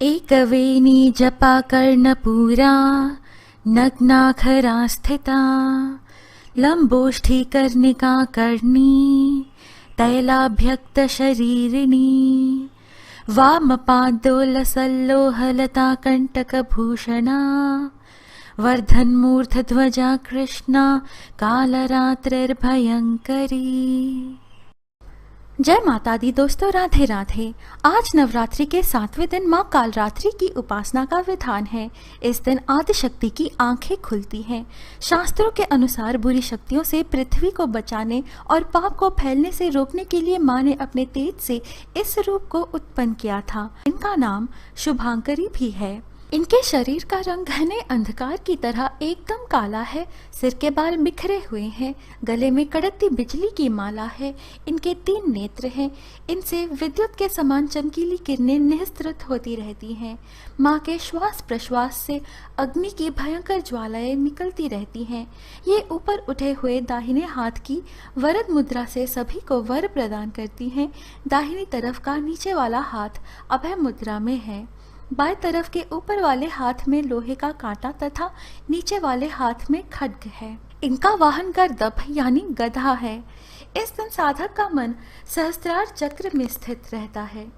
एकवेणी जपा कर्णपूरा नग्नाखरा स्थिता लंबोष्ठी कर्णिका कर्णी तैलाभ्यक्त शरीरिणी वामपादोलसल्लोहलता कंटकभूषणा वर्धन्मूर्धध्वजा कृष्णा कालरात्रिर्भयंकरी। जय माता दी दोस्तों, राधे राधे। आज नवरात्रि के 7वें दिन माँ कालरात्रि की उपासना का विधान है। इस दिन आदिशक्ति की आंखें खुलती हैं। शास्त्रों के अनुसार बुरी शक्तियों से पृथ्वी को बचाने और पाप को फैलने से रोकने के लिए माँ ने अपने तेज से इस रूप को उत्पन्न किया था। इनका नाम शुभांकरी भी है। इनके शरीर का रंग घने अंधकार की तरह एकदम काला है। सिर के बाल बिखरे हुए हैं। गले में कड़कती बिजली की माला है। इनके 3 नेत्र हैं। इनसे विद्युत के समान चमकीली किरणें निःसृत होती रहती हैं। माँ के श्वास प्रश्वास से अग्नि की भयंकर ज्वालाएं निकलती रहती हैं। ये ऊपर उठे हुए दाहिने हाथ की वरद मुद्रा से सभी को वर प्रदान करती हैं। दाहिनी तरफ का नीचे वाला हाथ अभय मुद्रा में है। बाएं तरफ के ऊपर वाले हाथ में लोहे का कांटा तथा नीचे वाले हाथ में खड्ग है। इनका वाहन गर्दभ यानी गधा है। इस दिन साधक का मन सहस्त्रार चक्र में स्थित रहता है।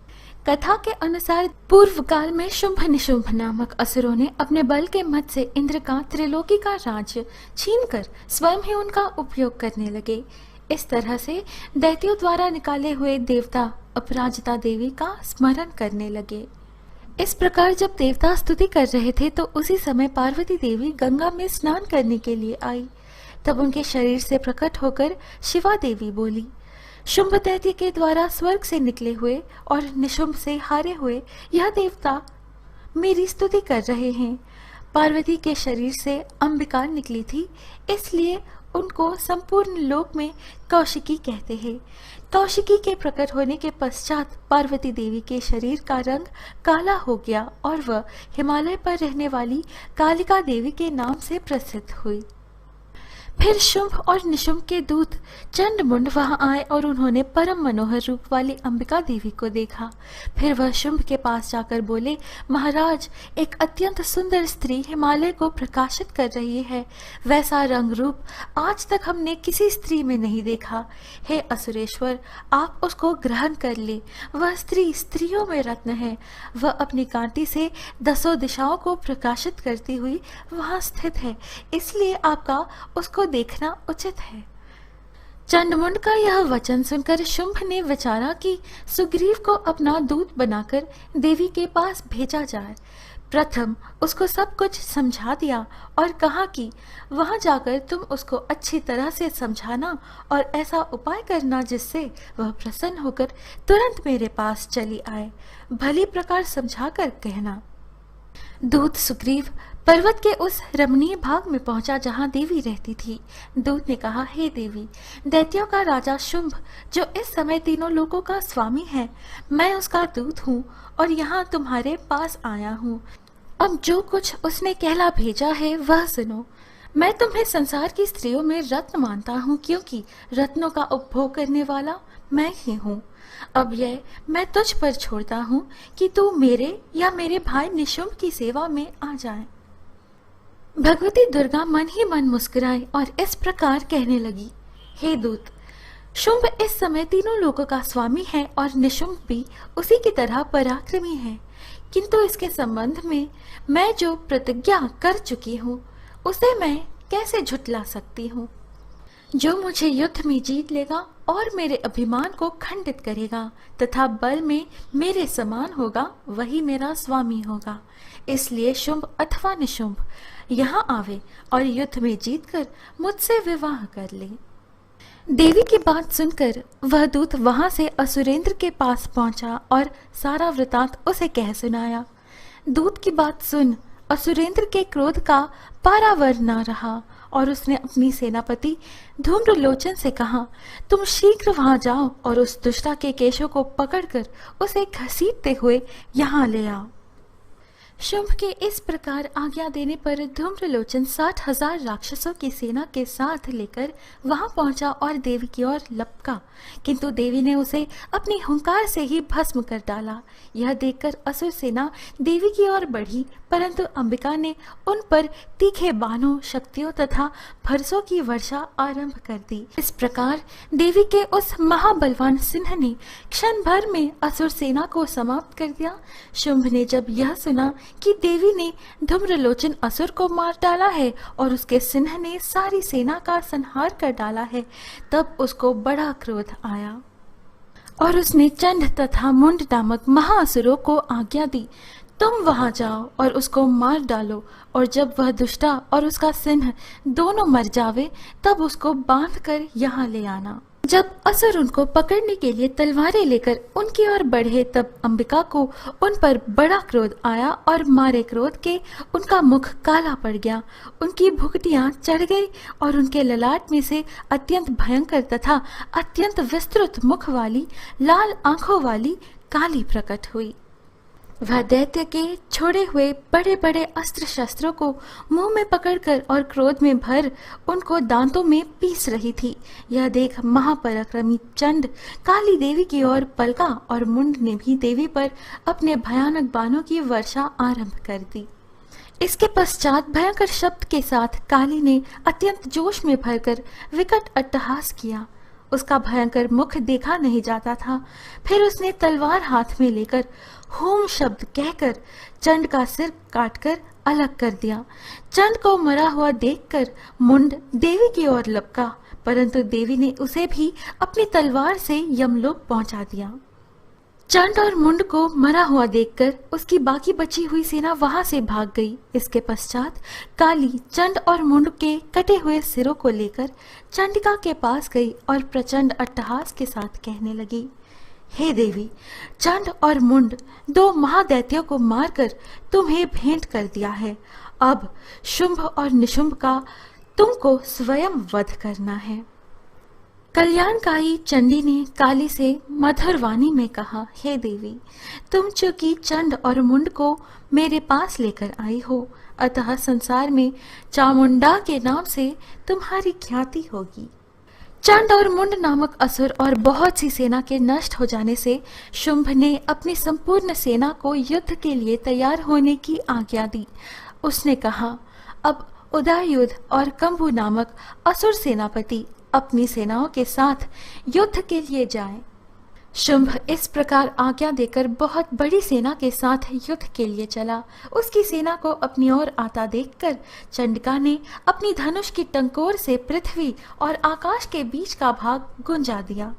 कथा के अनुसार पूर्व काल में शुंभ निशुंभ नामक असुरों ने अपने बल के मद से इंद्र का त्रिलोकी का राज्य छीनकर स्वयं ही उनका उपयोग करने लगे। इस तरह से दैत्यों द्वारा निकाले हुए देवता अपराजिता देवी का स्मरण करने लगे। इस प्रकार जब देवता स्तुति कर रहे थे तो उसी समय पार्वती देवी गंगा में स्नान करने के लिए आई। तब उनके शरीर से प्रकट होकर शिवा देवी बोली, शुंभ दैत्य के द्वारा स्वर्ग से निकले हुए और निशुंभ से हारे हुए यह देवता मेरी स्तुति कर रहे हैं। पार्वती के शरीर से अंबिका निकली थी, इसलिए उनको संपूर्ण लोक में कौशिकी कहते हैं। कौशिकी के प्रकट होने के पश्चात पार्वती देवी के शरीर का रंग काला हो गया और वह हिमालय पर रहने वाली कालिका देवी के नाम से प्रसिद्ध हुई। फिर शुंभ और निशुंभ के दूत चंडमुंड वहां आए और उन्होंने परम मनोहर रूप वाली अंबिका देवी को देखा। फिर वह शुंभ के पास जाकर बोले, महाराज, एक अत्यंत सुंदर स्त्री हिमालय को प्रकाशित कर रही है। वैसा रंग रूप आज तक हमने किसी स्त्री में नहीं देखा। हे असुरेश्वर, आप उसको ग्रहण कर ले। वह स्त्री स्त्रियों में रत्न है। वह अपनी कांटी से 10 दिशाओं को प्रकाशित करती हुई वहां स्थित है, इसलिए आपका उसको देखना उचित है। चंडमुंड का यह वचन सुनकर शुंभ ने विचारा कि सुग्रीव को अपना दूत बनाकर देवी के पास भेजा जाए। प्रथम उसको सब कुछ समझा दिया और कहा कि वहां जाकर तुम उसको अच्छी तरह से समझाना और ऐसा उपाय करना जिससे वह प्रसन्न होकर तुरंत मेरे पास चली आए। भली प्रकार समझाकर कहना। दूत सुग्रीव पर्वत के उस रमणीय भाग में पहुंचा जहां देवी रहती थी। दूत ने कहा, हे देवी, दैत्यों का राजा शुंभ जो इस समय तीनों लोकों का स्वामी है, मैं उसका दूत हूँ और यहाँ तुम्हारे पास आया हूँ। अब जो कुछ उसने कहला भेजा है वह सुनो। मैं तुम्हें संसार की स्त्रियों में रत्न मानता हूँ, क्योंकि रत्नों का उपभोग करने वाला मैं ही हूँ। अब यह मैं तुझ पर छोड़ता हूँ कि तू मेरे या मेरे भाई निशुंभ की सेवा में आ जाए। भगवती दुर्गा मन ही मन मुस्कुराई और इस प्रकार कहने लगी, हे दूत, शुंभ इस समय तीनों लोगों का स्वामी है और निशुंभ भी उसी की तरह पराक्रमी है, किंतु इसके संबंध में मैं जो प्रतिज्ञा कर चुकी हूँ उसे मैं कैसे झुठला सकती हूँ। जो मुझे युद्ध में जीत लेगा और मेरे अभिमान को खंडित करेगा तथा बल में मेरे समान होगा, वही मेरा स्वामी होगा। इसलिए शुंभ अथवा निशुंभ यहाँ आवे और युद्ध में जीतकर मुझसे विवाह कर ले। देवी की बात सुनकर वह दूत वहां से असुरेंद्र के पास पहुंचा और सारा वृतांत उसे कह सुनाया। दूत की बात सुन असुरेंद्र के क्रोध का पारावर न रहा और उसने अपनी सेनापति धूम्रलोचन से कहा, तुम शीघ्र वहां जाओ और उस दुष्टा के केशों को पकड़कर उसे घसीटते हुए यहाँ ले आओ। शुंभ के इस प्रकार आज्ञा देने पर धूम्रलोचन 60,000 राक्षसों की सेना के साथ लेकर वहां पहुंचा और देवी की ओर लपका, किंतु देवी ने उसे अपनी हुंकार से ही भस्म कर डाला। यह देखकर असुर सेना देवी की ओर बढ़ी, परंतु अंबिका ने उन पर तीखे बाणों, शक्तियों तथा फरसों की वर्षा आरंभ कर दी। इस प्रकार देवी के उस महाबलवान सिंह ने क्षण भर में असुर सेना को समाप्त कर दिया। शुंभ ने जब यह सुना कि देवी ने धूम्रलोचन असुर को मार डाला है और उसके सिंह ने सारी सेना का संहार कर डाला है, तब उसको बड़ा क्रोध आया और उसने चंड तथा मुंड नामक महाअसुरों को आज्ञा दी, तुम वहां जाओ और उसको मार डालो, और जब वह दुष्टा और उसका सिंह दोनों मर जावे तब उसको बांध कर यहाँ ले आना। जब असुर उनको पकड़ने के लिए तलवारें लेकर उनकी ओर बढ़े, तब अंबिका को उन पर बड़ा क्रोध आया और मारे क्रोध के उनका मुख काला पड़ गया, उनकी भुकटियां चढ़ गई और उनके ललाट में से अत्यंत भयंकर तथा अत्यंत विस्तृत मुख वाली लाल आंखों वाली काली प्रकट हुई। वह दैत्य के छोड़े हुए बड़े बड़े अस्त्र शस्त्रों को मुंह में पकड़कर और क्रोध में भर उनको दांतों में पीस रही थी। यह देख महापराक्रमी चंड काली देवी की ओर पलका और मुंड ने भी देवी पर अपने भयानक बाणों की वर्षा आरंभ कर दी। इसके पश्चात भयंकर शब्द के साथ काली ने अत्यंत जोश में भरकर विकट अट्टहास किया। उसका भयंकर मुख देखा नहीं जाता था। फिर उसने तलवार हाथ में लेकर होम शब्द कहकर चंड का सिर काटकर अलग कर दिया। चंड को मरा हुआ देखकर मुंड देवी की ओर लपका, परंतु देवी ने उसे भी अपनी तलवार से यमलोक पहुंचा दिया। चंड और मुंड को मरा हुआ देखकर उसकी बाकी बची हुई सेना वहां से भाग गई। इसके पश्चात काली चंड और मुंड के कटे हुए सिरों को लेकर चंडिका के पास गई और प्रचंड अट्टहास के साथ कहने लगी, हे देवी, चंड और मुंड दो महादैत्यों को मारकर तुम्हें भेंट कर दिया है। अब शुंभ और निशुंभ का तुमको स्वयं वध करना है। कल्याणकारी चंडी ने काली से मधुर वाणी में कहा, हे देवी, तुम चूंकि चंड और मुंड को मेरे पास लेकर आई हो, अतः संसार में चामुंडा के नाम से तुम्हारी ख्याति होगी। चंड और मुंड नामक असुर और बहुत सी सेना के नष्ट हो जाने से शुंभ ने अपनी संपूर्ण सेना को युद्ध के लिए तैयार होने की आज्ञा दी। उसने कहा, अब उदययुध और कंभु नामक असुर सेनापति अपनी सेनाओं के साथ युद्ध के लिए जाएं। शुंभ इस प्रकार आज्ञा देकर बहुत बड़ी सेना के साथ युद्ध के लिए चला। उसकी सेना को अपनी ओर आता देखकर चंडिका ने अपनी धनुष की टंकोर से पृथ्वी और आकाश के बीच का भाग गुंजा दिया।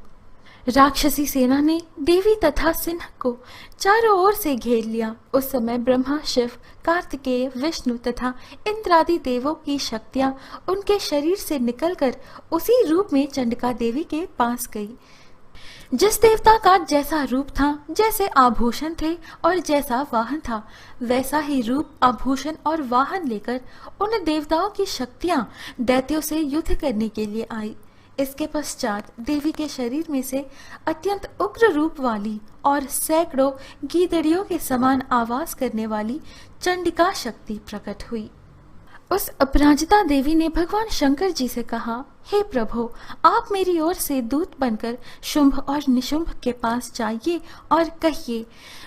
राक्षसी सेना ने देवी तथा सिंह को चारों ओर से घेर लिया। उस समय ब्रह्मा, शिव, कार्तिकेय, विष्णु तथा इंद्रादि देवों की शक्तियां उनके शरीर से निकलकर उसी रूप में चंडिका देवी के पास गई। जिस देवता का जैसा रूप था, जैसे आभूषण थे और जैसा वाहन था, वैसा ही रूप, आभूषण और वाहन लेकर उन देवताओं की शक्तियां दैत्यों से युद्ध करने के लिए आई। इसके पश्चात देवी के शरीर में से अत्यंत उग्र रूप वाली और सैकड़ों गीदड़ियों के समान आवाज करने वाली चंडिका शक्ति प्रकट हुई। उस अपराजिता देवी ने भगवान शंकर जी से कहा, हे प्रभु, आप मेरी ओर से दूत बनकर शुंभ और निशुंभ के पास जाइए और कहिए,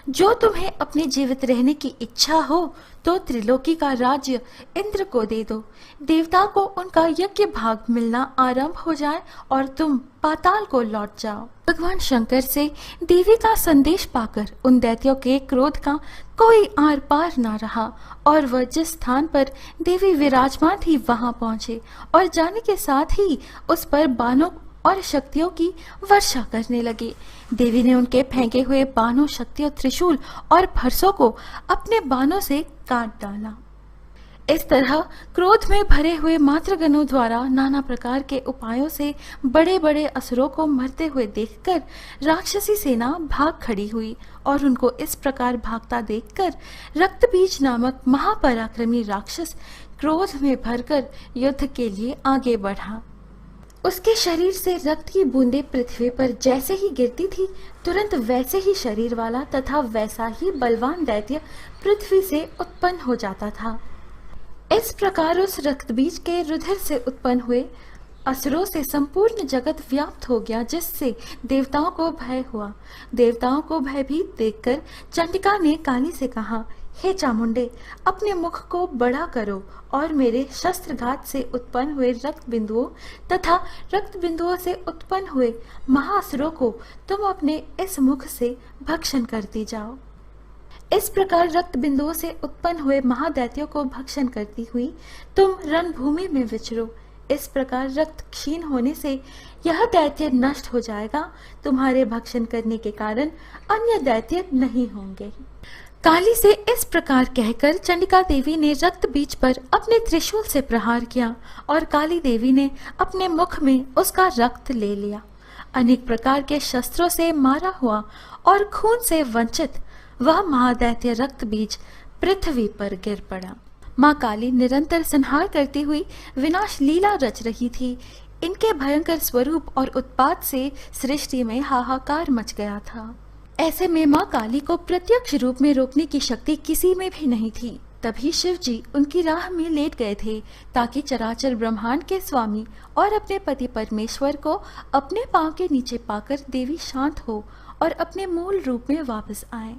जो तुम्हें अपने जीवित रहने की इच्छा हो तो त्रिलोकी का राज्य इंद्र को दे दो। देवता को उनका यज्ञ भाग मिलना आरंभ हो जाए और तुम पाताल को लौट जाओ। भगवान शंकर से देवी का संदेश पाकर उन दैत्यों के क्रोध का कोई आर पार ना रहा और वह जिस स्थान पर देवी विराजमान थी वहां पहुंचे और जाने के साथ ही उस पर बाणों और शक्तियों की वर्षा करने लगे। देवी ने उनके फेंके हुए बाणों, शक्तियों, त्रिशूल और फरसों को अपने बाणों से काट डाला। इस तरह क्रोध में भरे हुए मातृगणों द्वारा नाना प्रकार के उपायों से बड़े बड़े असुरों को मरते हुए देखकर राक्षसी सेना भाग खड़ी हुई और उनको इस प्रकार भागता देखकर रक्तबीज नामक महापराक्रमी राक्षस क्रोध में भरकर युद्ध के लिए आगे बढ़ा। उसके शरीर से रक्त की बूंदें पृथ्वी पर जैसे ही गिरती थी, तुरंत वैसे ही शरीर वाला तथा वैसा ही बलवान दैत्य पृथ्वी से उत्पन्न हो जाता था। इस प्रकार उस रक्तबीज के रुधिर से उत्पन्न हुए असुरों से संपूर्ण जगत व्याप्त हो गया, जिससे देवताओं को भय हुआ। देवताओं को भयभीत देखकर चंडिका ने काली से कहा, हे चामुंडे, अपने मुख को बड़ा करो और मेरे शस्त्रघात से उत्पन्न हुए रक्त बिंदुओं तथा रक्त बिंदुओं से उत्पन्न हुए महासुरों को तुम अपने इस मुख से भक्षण करती जाओ। इस प्रकार रक्त बिंदुओं से उत्पन्न हुए महादैत्यों को भक्षण करती हुई तुम रणभूमि में विचरो। इस प्रकार रक्त क्षीण होने से यह दैत्य नष्ट हो जाएगा। तुम्हारे भक्षण करने के कारण अन्य दैत्य नहीं होंगे। काली से इस प्रकार कहकर चंडिका देवी ने रक्त बीज पर अपने त्रिशूल से प्रहार किया और काली देवी ने अपने मुख में उसका रक्त ले लिया। अनेक प्रकार के शस्त्रों से मारा हुआ और खून से वंचित वह महादैत्य रक्त बीज पृथ्वी पर गिर पड़ा। माँ काली निरंतर संहार करती हुई विनाश लीला रच रही थी। इनके भयंकर स्वरूप और उत्पात से सृष्टि में हाहाकार मच गया था। ऐसे में माँ काली को प्रत्यक्ष रूप में रोकने की शक्ति किसी में भी नहीं थी। तभी शिव जी उनकी राह में लेट गए थे, ताकि चराचर ब्रह्मांड के स्वामी और अपने पति परमेश्वर को अपने पांव के नीचे पाकर देवी शांत हो और अपने मूल रूप में वापस आए।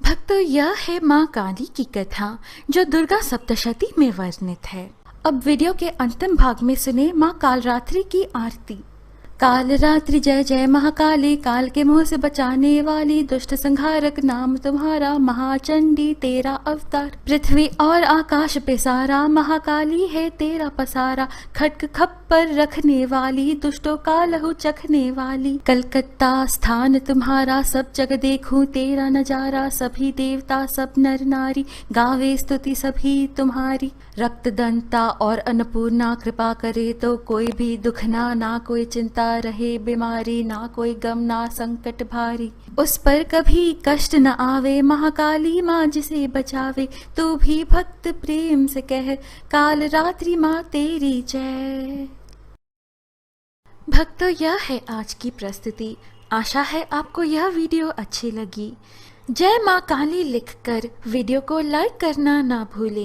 भक्तों, यह है माँ काली की कथा जो दुर्गा सप्तशती में वर्णित है। अब वीडियो के अंतिम भाग में सुने माँ कालरात्रि की आरती। काल रात्रि जय जय महाकाली, काल के मुंह से बचाने वाली, दुष्ट संहारक नाम तुम्हारा, महाचंडी तेरा अवतार, पृथ्वी और आकाश पे सारा, महाकाली है तेरा पसारा, खटक खप्पर रखने वाली, दुष्टों का लहू चखने वाली, कलकत्ता स्थान तुम्हारा, सब जग देखूं तेरा नजारा, सभी देवता सब नर नारी गावे स्तुति सभी तुम्हारी, रक्तदंता और अन्नपूर्णा कृपा करे तो कोई भी दुख ना कोई चिंता रहे बीमारी, ना कोई गम ना संकट भारी, उस पर कभी कष्ट न आवे, महाकाली माँ जिसे बचावे, तू भी भक्त प्रेम से कह, काल रात्रि माँ तेरी जय। भक्तों, यह है आज की प्रस्तुति। आशा है आपको यह वीडियो अच्छी लगी। जय माँ काली लिखकर वीडियो को लाइक करना ना भूलें।